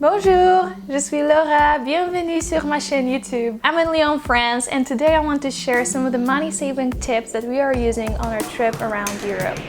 Bonjour, je suis Laura, bienvenue sur ma chaîne YouTube. I'm in Lyon, France, and today I want to share some of the money-saving tips that we are using on our trip around Europe.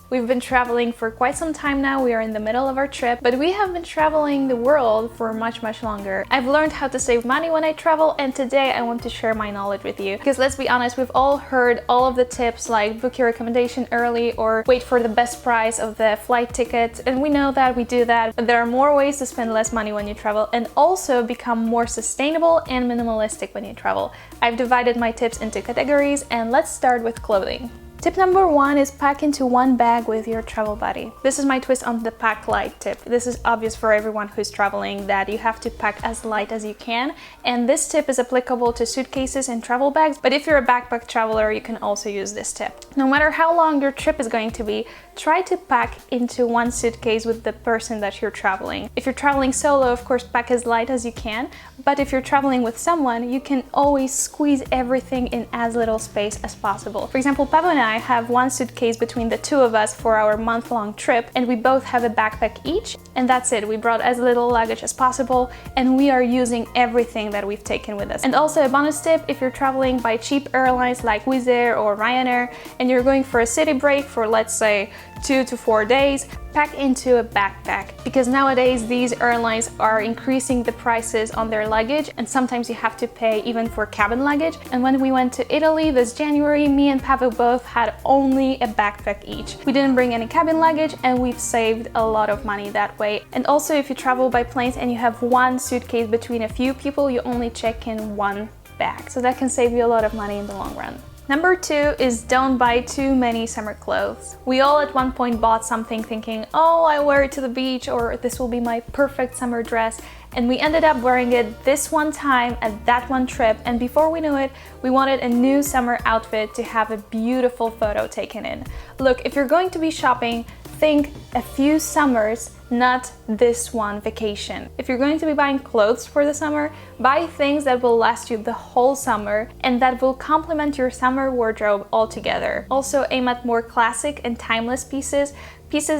We've been traveling for quite some time now. We are in the middle of our trip, but we have been traveling the world for much longer. I've learned how to save money when I travel, and today I want to share my knowledge with you. Because let's be honest, we've all heard all of the tips like book your accommodation early or wait for the best price of the flight ticket, and we know that we do that, but there are more ways to spend less money when you travel and also become more sustainable and minimalistic when you travel. I've divided my tips into categories, and let's start with clothing. Tip number 1 is pack into one bag with your travel buddy. This is my twist on the pack light tip. This is obvious for everyone who's traveling that you have to pack as light as you can, and this tip is applicable to suitcases and travel bags, but if you're a backpack traveler, you can also use this tip. No matter how long your trip is going to be, try to pack into one suitcase with the person that you're traveling. If you're traveling solo, of course, pack as light as you can, but if you're traveling with someone, you can always squeeze everything in as little space as possible. For example, Pablo and I have one suitcase between the two of us for our month-long trip, and we both have a backpack each, and that's it. We brought as little luggage as possible, and we are using everything that we've taken with us. And also a bonus tip, if you're traveling by cheap airlines like Wizz Air or Ryanair, and you're going for a city break for, let's say, 2 to 4 days, pack into a backpack, because nowadays these airlines are increasing the prices on their luggage, and sometimes you have to pay even for cabin luggage. And when we went to Italy this January, me and Pavel both had only a backpack each. We didn't bring any cabin luggage, and we've saved a lot of money that way. And also, if you travel by planes and you have one suitcase between a few people, you only check in one bag, so that can save you a lot of money in the long run. Number 2 is don't buy too many summer clothes. We all at one point bought something thinking, oh, I wear it to the beach, or this will be my perfect summer dress, and we ended up wearing it this one time at that one trip, and before we knew it, we wanted a new summer outfit to have a beautiful photo taken in. Look, if you're going to be shopping, think a few summers, not this one vacation. If you're going to be buying clothes for the summer, buy things that will last you the whole summer and that will complement your summer wardrobe altogether. Also aim at more classic and timeless pieces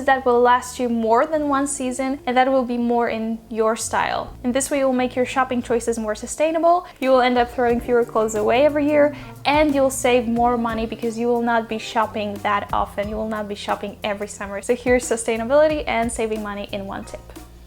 that will last you more than one season and that will be more in your style. And this way you'll make your shopping choices more sustainable, you will end up throwing fewer clothes away every year, and you'll save more money because you will not be shopping that often. You will not be shopping every summer. So here's sustainability and saving money in one tip.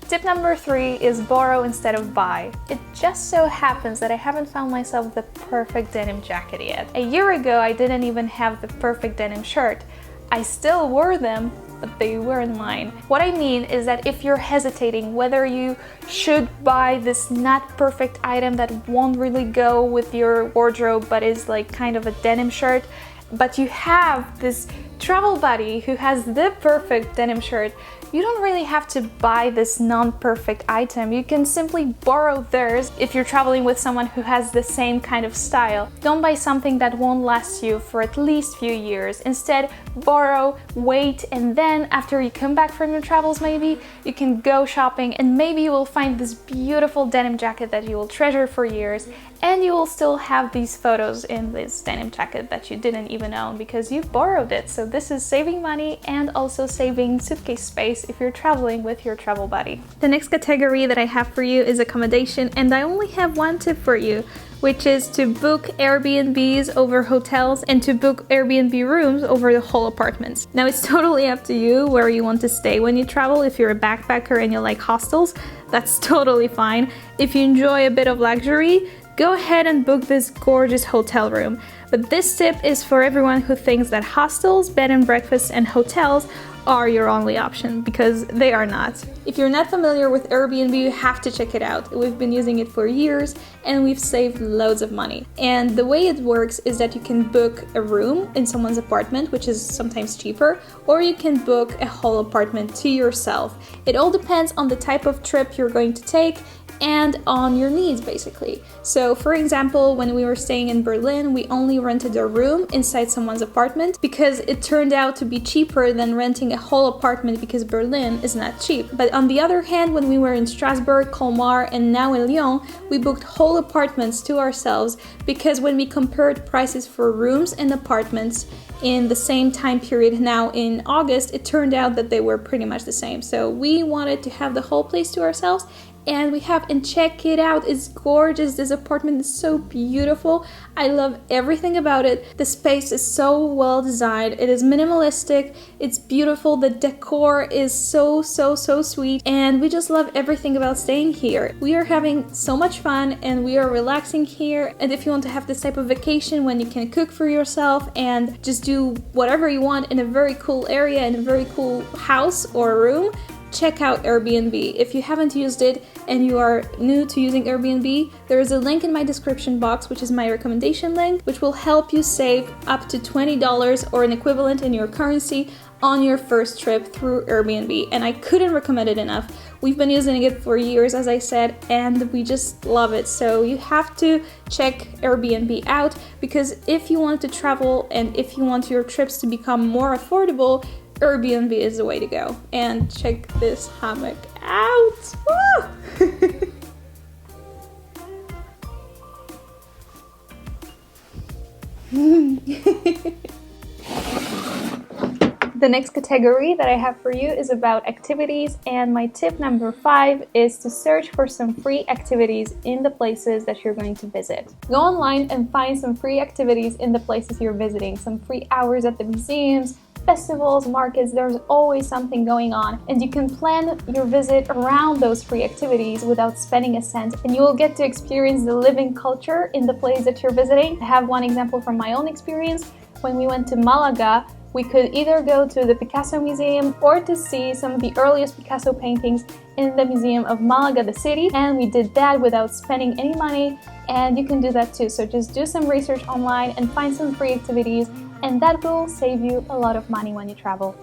Tip number 3 is borrow instead of buy. It just so happens that I haven't found myself the perfect denim jacket yet. A year ago, I didn't even have the perfect denim shirt. I still wore them, but they weren't mine. What I mean is that if you're hesitating whether you should buy this not perfect item that won't really go with your wardrobe but is like kind of a denim shirt, but you have this travel buddy who has the perfect denim shirt, you don't really have to buy this non-perfect item. You can simply borrow theirs if you're traveling with someone who has the same kind of style. Don't buy something that won't last you for at least a few years. Instead, borrow, wait, and then after you come back from your travels maybe, you can go shopping and maybe you will find this beautiful denim jacket that you will treasure for years, and you will still have these photos in this denim jacket that you didn't even own because you borrowed it. So this is saving money and also saving suitcase space if you're traveling with your travel buddy. The next category that I have for you is accommodation, and I only have one tip for you, which is to book Airbnbs over hotels and to book Airbnb rooms over the whole apartments. Now it's totally up to you where you want to stay when you travel. If you're a backpacker and you like hostels, that's totally fine. If you enjoy a bit of luxury, go ahead and book this gorgeous hotel room. But this tip is for everyone who thinks that hostels, bed and breakfasts, and hotels are your only option, because they are not. If you're not familiar with Airbnb, you have to check it out. We've been using it for years and we've saved loads of money. And the way it works is that you can book a room in someone's apartment, which is sometimes cheaper, or you can book a whole apartment to yourself. It all depends on the type of trip you're going to take and on your needs, basically. So for example, when we were staying in Berlin, we only rented a room inside someone's apartment because it turned out to be cheaper than renting a whole apartment because Berlin is not cheap. But on the other hand, when we were in Strasbourg, Colmar, and now in Lyon, we booked whole apartments to ourselves because when we compared prices for rooms and apartments in the same time period now in August, it turned out that they were pretty much the same. So we wanted to have the whole place to ourselves, and we have, and check it out, it's gorgeous. This apartment is so beautiful. I love everything about it. The space is so well designed. It is minimalistic, it's beautiful, the decor is so sweet, and we just love everything about staying here. We are having so much fun and we are relaxing here, and if you want to have this type of vacation when you can cook for yourself and just do whatever you want in a very cool area, in a very cool house or room, check out Airbnb. If you haven't used it and you are new to using Airbnb, there is a link in my description box, which is my recommendation link, which will help you save up to $20 or an equivalent in your currency on your first trip through Airbnb. And I couldn't recommend it enough. We've been using it for years, as I said, and we just love it. So you have to check Airbnb out, because if you want to travel and if you want your trips to become more affordable, Airbnb is the way to go. And check this hammock out! Woo! The next category that I have for you is about activities, and my tip number 5 is to search for some free activities in the places that you're going to visit. Go online and find some free activities in the places you're visiting, some free hours at the museums, festivals, markets. There's always something going on, and you can plan your visit around those free activities without spending a cent, and you will get to experience the living culture in the place that you're visiting. I have one example from my own experience. When we went to Malaga, we could either go to the Picasso Museum or to see some of the earliest Picasso paintings in the Museum of Malaga, the city, and we did that without spending any money, and you can do that too. So just do some research online and find some free activities, and that will save you a lot of money when you travel.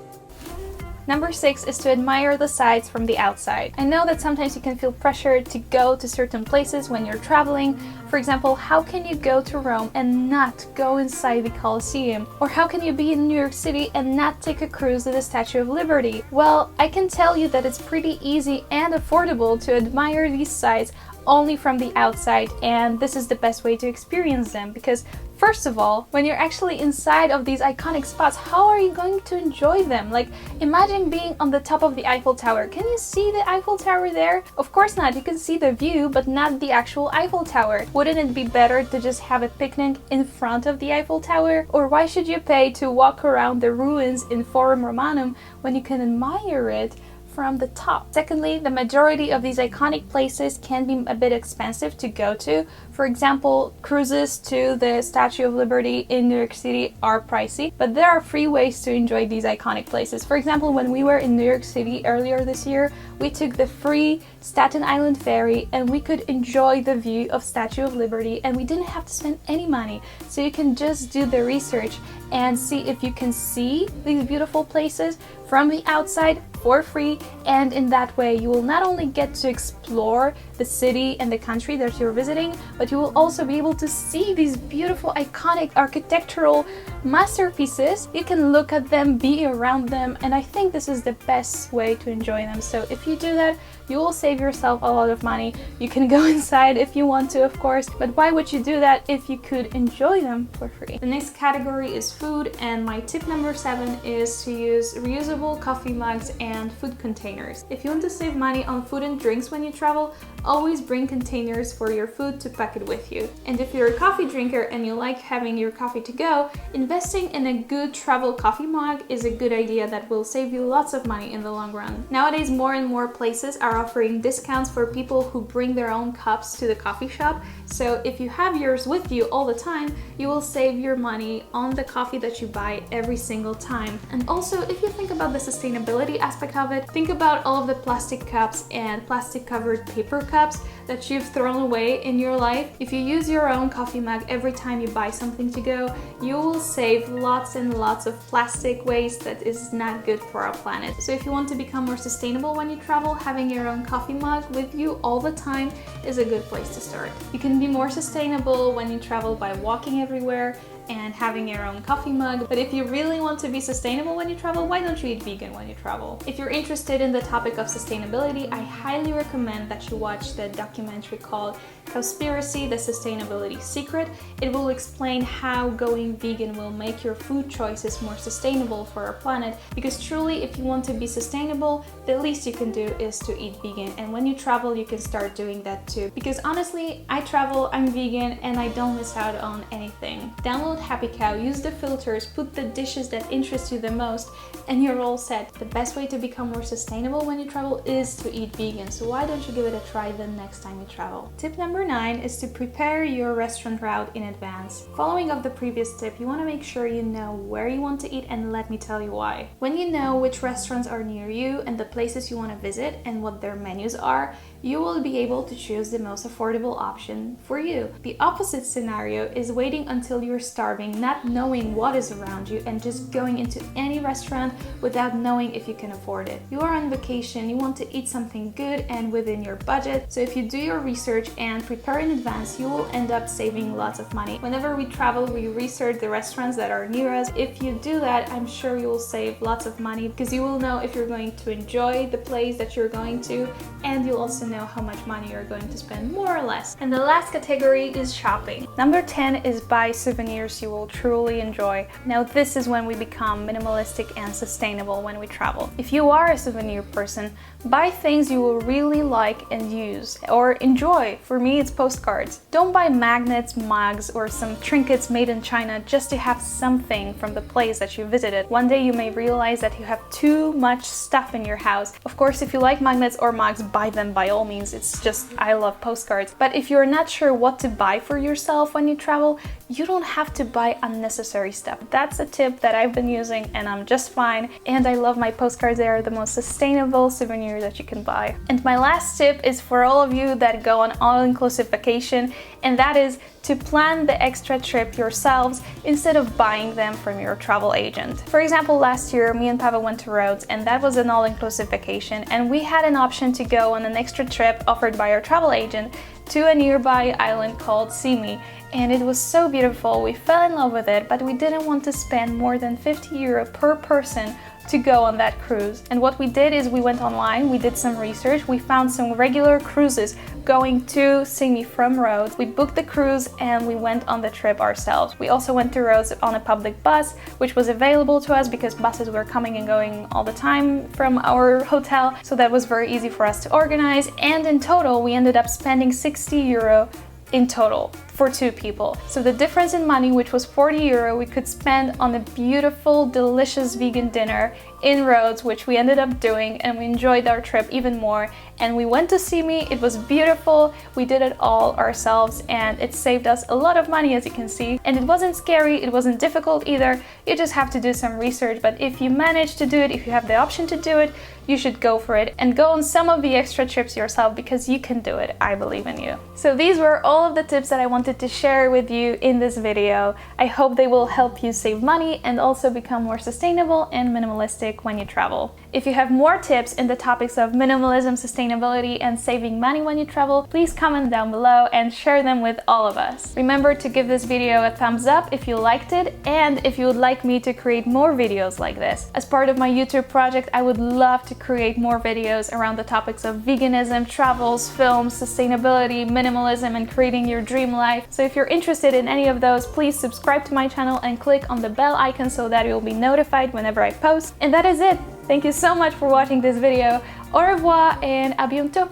Number 6 is to admire the sights from the outside. I know that sometimes you can feel pressured to go to certain places when you're traveling. For example, how can you go to Rome and not go inside the Colosseum? Or how can you be in New York City and not take a cruise to the Statue of Liberty? Well, I can tell you that it's pretty easy and affordable to admire these sights only from the outside, and this is the best way to experience them, because first of all, when you're actually inside of these iconic spots, how are you going to enjoy them? Like, imagine being on the top of the Eiffel Tower. Can you see the Eiffel Tower there? Of course not. You can see the view, but not the actual Eiffel Tower. Wouldn't it be better to just have a picnic in front of the Eiffel Tower? Or why should you pay to walk around the ruins in Forum Romanum when you can admire it from the top? Secondly, the majority of these iconic places can be a bit expensive to go to. For example, cruises to the Statue of Liberty in New York City are pricey, but there are free ways to enjoy these iconic places. For example, when we were in New York City earlier this year, we took the free Staten Island ferry and we could enjoy the view of Statue of Liberty, and we didn't have to spend any money. So you can just do the research and see if you can see these beautiful places from the outside for free, and in that way you will not only get to explore the city and the country that you're visiting, but you will also be able to see these beautiful iconic architectural masterpieces. You can look at them, be around them, and I think this is the best way to enjoy them. So if you do that, you will save yourself a lot of money. You can go inside if you want to, of course, but why would you do that if you could enjoy them for free? The next category is food, and my tip number 7 is to use reusable coffee mugs and food containers. If you want to save money on food and drinks when you travel, always bring containers for your food to pack it with you. And if you're a coffee drinker and you like having your coffee to go, investing in a good travel coffee mug is a good idea that will save you lots of money in the long run. Nowadays, more and more places are offering discounts for people who bring their own cups to the coffee shop. So if you have yours with you all the time, you will save your money on the coffee that you buy every single time. And also, if you think about the sustainability aspect of it, think about all of the plastic cups and plastic covered paper cups that you've thrown away in your life. If you use your own coffee mug every time you buy something to go, you will save lots and lots of plastic waste that is not good for our planet. So if you want to become more sustainable when you travel, having your own coffee mug with you all the time is a good place to start. You can be more sustainable when you travel by walking everywhere and having your own coffee mug. But if you really want to be sustainable when you travel, why don't you eat vegan when you travel? If you're interested in the topic of sustainability, I highly recommend that you watch the documentary called Cowspiracy: The Sustainability Secret. It will explain how going vegan will make your food choices more sustainable for our planet, because truly, if you want to be sustainable, the least you can do is to eat vegan. And when you travel, you can start doing that too. Because honestly, I travel, I'm vegan, and I don't miss out on anything. Download Happy Cow, use the filters, put the dishes that interest you the most, and you're all set. The best way to become more sustainable when you travel is to eat vegan. So why don't you give it a try the next time you travel? Tip number 9 is to prepare your restaurant route in advance. Following up the previous tip, you want to make sure you know where you want to eat, and let me tell you why. When you know which restaurants are near you and the places you want to visit and what their menus are, you will be able to choose the most affordable option for you. The opposite scenario is waiting until you're starving, not knowing what is around you, and just going into any restaurant without knowing if you can afford it. You are on vacation, you want to eat something good and within your budget, so if you do your research and prepare in advance, you will end up saving lots of money. Whenever we travel, we research the restaurants that are near us. If you do that, I'm sure you will save lots of money, because you will know if you're going to enjoy the place that you're going to, and you'll also know how much money you're going to spend, more or less. And the last category is shopping. Number 10 is buy souvenirs you will truly enjoy. Now this is when we become minimalistic and sustainable when we travel. If you are a souvenir person, buy things you will really like and use or enjoy. For me, it's postcards. Don't buy magnets, mugs, or some trinkets made in China just to have something from the place that you visited. One day you may realize that you have too much stuff in your house. Of course, if you like magnets or mugs, buy them by all means. It's just, I love postcards. But if you're not sure what to buy for yourself when you travel, you don't have to buy unnecessary stuff. That's a tip that I've been using and I'm just fine. And I love my postcards. They are the most sustainable souvenir that you can buy. And my last tip is for all of you that go on all-inclusive vacation, and that is to plan the extra trip yourselves instead of buying them from your travel agent. For example, last year, me and Pavel went to Rhodes, and that was an all-inclusive vacation, and we had an option to go on an extra trip offered by our travel agent to a nearby island called Simi. And it was so beautiful, we fell in love with it, but we didn't want to spend more than 50 euro per person to go on that cruise. And what we did is we went online, we did some research, we found some regular cruises going to Simi from Rhodes. We booked the cruise and we went on the trip ourselves. We also went to Rhodes on a public bus, which was available to us because buses were coming and going all the time from our hotel, so that was very easy for us to organize. And in total, we ended up spending 60 euro in total for 2 people. So the difference in money, which was 40 euro, we could spend on a beautiful, delicious vegan dinner in Rhodes, which we ended up doing, and we enjoyed our trip even more. And we went to Simi, it was beautiful, we did it all ourselves, and it saved us a lot of money, as you can see. And it wasn't scary, it wasn't difficult either, you just have to do some research. But if you manage to do it, if you have the option to do it, you should go for it and go on some of the extra trips yourself, because you can do it. I believe in you. So these were all of the tips that I wanted to share with you in this video. I hope they will help you save money and also become more sustainable and minimalistic when you travel. If you have more tips in the topics of minimalism, sustainability, and saving money when you travel, please comment down below and share them with all of us. Remember to give this video a thumbs up if you liked it, and if you would like me to create more videos like this. As part of my YouTube project, I would love to create more videos around the topics of veganism, travels, films, sustainability, minimalism, and creating your dream life. So if you're interested in any of those, please subscribe to my channel and click on the bell icon so that you'll be notified whenever I post. And that is it. Thank you so much for watching this video. Au revoir and à bientôt.